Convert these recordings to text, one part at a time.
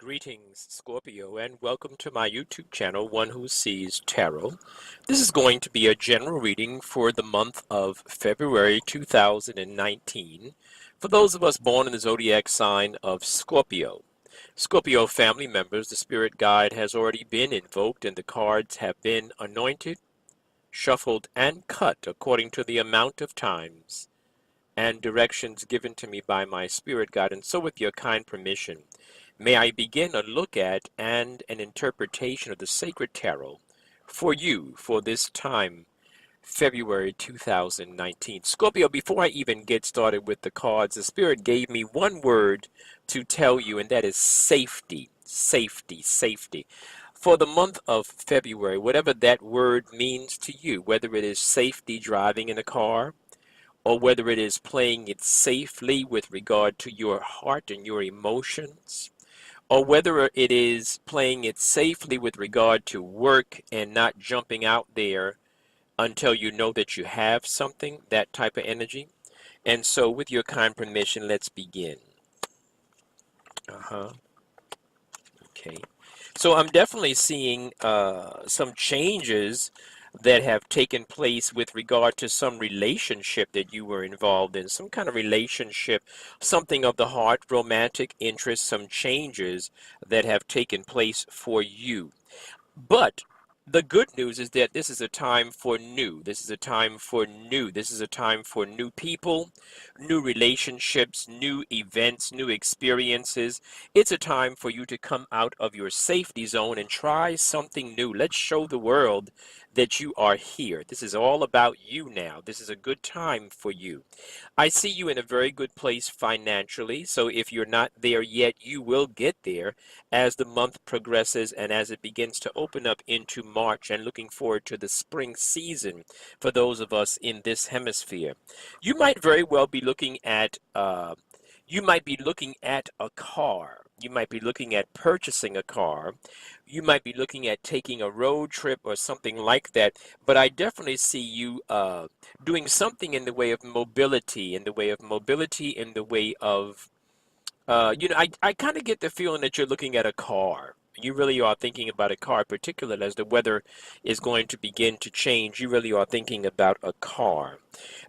Greetings, Scorpio, and welcome to my YouTube channel, One Who Sees Tarot. This is going to be a general reading for the month of February 2019 for those of us born in the zodiac sign of Scorpio. Scorpio family members, the spirit guide has already been invoked and the cards have been anointed, shuffled, and cut according to the amount of times and directions given to me by my spirit guide. And so with your kind permission, may I begin a look at and an interpretation of the sacred tarot for you for this time, February 2019. Scorpio, before I even get started with the cards, the spirit gave me one word to tell you, and that is safety, safety, safety. For the month of February, whatever that word means to you, whether it is safety driving in a car, or whether it is playing it safely with regard to your heart and your emotions, or whether it is playing it safely with regard to work and not jumping out there until you know that you have something, that type of energy. And so with your kind permission, let's begin. Okay. So I'm definitely seeing some changes that have taken place with regard to some relationship that you were involved in, some kind of relationship, something of the heart, romantic interest, some changes that have taken place for you. But the good news is that this is a time for new. This is a time for new. This is a time for new people, new relationships, new events, new experiences. It's a time for you to come out of your safety zone and try something new. Let's show the world that you are here. This is all about you now. This is a good time for you. I see you in a very good place financially. So if you're not there yet, you will get there as the month progresses and as it begins to open up into March, and looking forward to the spring season for those of us in this hemisphere. You might very well be looking at a car. You might be looking at purchasing a car. You might be looking at taking a road trip or something like that. But I definitely see you doing something in the way of mobility, in the way of mobility, in the way of I kind of get the feeling that you're looking at a car. You really are thinking about a car, particularly as the weather is going to begin to change. You really are thinking about a car.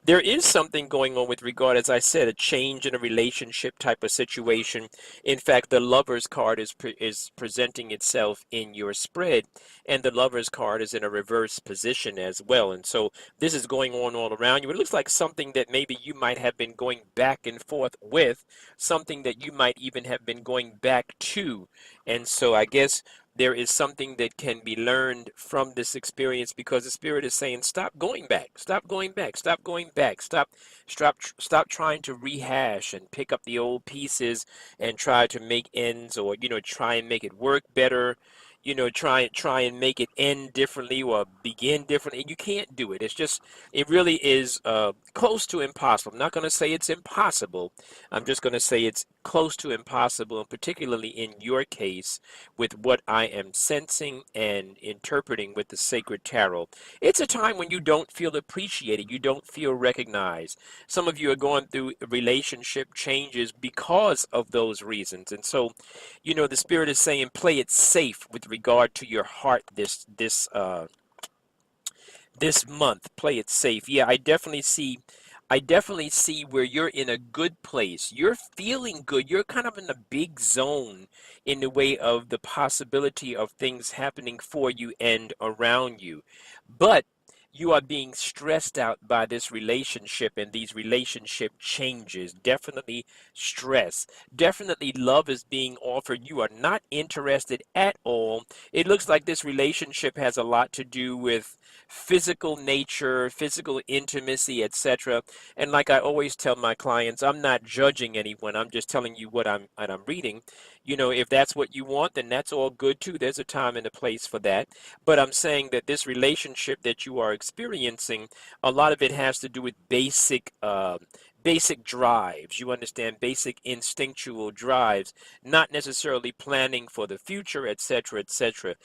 There is something going on with regard, as I said, a change in a relationship type of situation. In fact, the Lover's card is presenting itself in your spread, and the Lover's card is in a reverse position as well. And so this is going on all around you. It looks like something that maybe you might have been going back and forth with, something that you might even have been going back to. And so I guess there is something that can be learned from this experience, because the spirit is saying, stop going back, stop going back, stop going back, stop trying to rehash and pick up the old pieces and try to make ends, or try and make it work better, try and make it end differently or begin differently. You can't do it. It really is close to impossible. I'm not going to say it's impossible. I'm just going to say it's close to impossible, and particularly in your case, with what I am sensing and interpreting with the sacred tarot. It's a time when you don't feel appreciated, you don't feel recognized. Some of you are going through relationship changes because of those reasons. And so, the spirit is saying, play it safe with regard to your heart this month. Play it safe. Yeah, I definitely see where you're in a good place. You're feeling good. You're kind of in a big zone in the way of the possibility of things happening for you and around you. But you are being stressed out by this relationship and these relationship changes. Definitely stress. Definitely love is being offered. You are not interested at all. It looks like this relationship has a lot to do with physical nature, physical intimacy, etc. And like I always tell my clients, I'm not judging anyone. I'm just telling you what I'm reading. If that's what you want, then that's all good too. There's a time and a place for that. But I'm saying that this relationship that you are experiencing, a lot of it has to do with basic drives. You understand, basic instinctual drives, not necessarily planning for the future, etc., etc.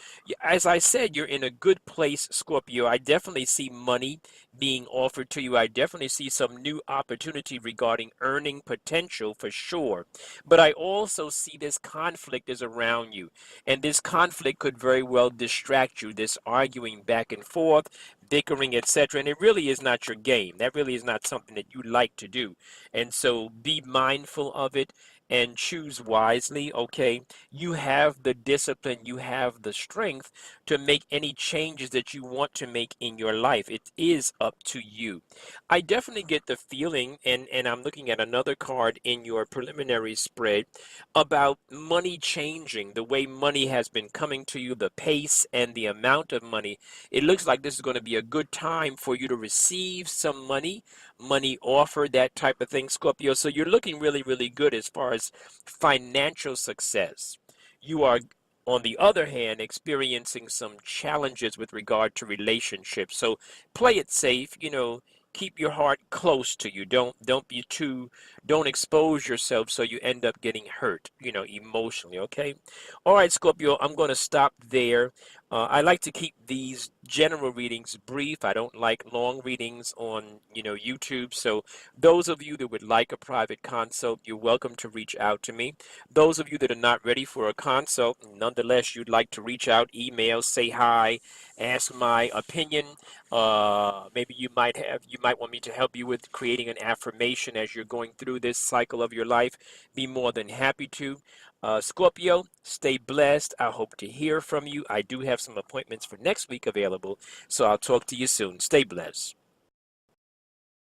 As I said, you're in a good place, Scorpio. I definitely see money being offered to you. I definitely see some new opportunity regarding earning potential for sure. But I also see this conflict is around you. And this conflict could very well distract you, this arguing back and forth, bickering, etc. And it really is not your game. That really is not something that you like to do. And so be mindful of it and choose wisely, okay? You have the discipline, you have the strength to make any changes that you want to make in your life. It is up to you. I definitely get the feeling, and I'm looking at another card in your preliminary spread about money changing, the way money has been coming to you, the pace and the amount of money. It looks like this is going to be a good time for you to receive some money offer, that type of thing, Scorpio. So you're looking really, really good as far as financial success. You are, on the other hand, experiencing some challenges with regard to relationships. So play it safe, keep your heart close to you. Don't expose yourself so you end up getting hurt, emotionally, okay? All right, Scorpio, I'm going to stop there. I like to keep these general readings brief. I don't like long readings on, YouTube. So those of you that would like a private consult, you're welcome to reach out to me. Those of you that are not ready for a consult, nonetheless, you'd like to reach out, email, say hi, ask my opinion. Maybe you might want me to help you with creating an affirmation as you're going through this cycle of your life. Be more than happy to. Scorpio, stay blessed. I hope to hear from you. I do have some appointments for next week available, so I'll talk to you soon. Stay blessed.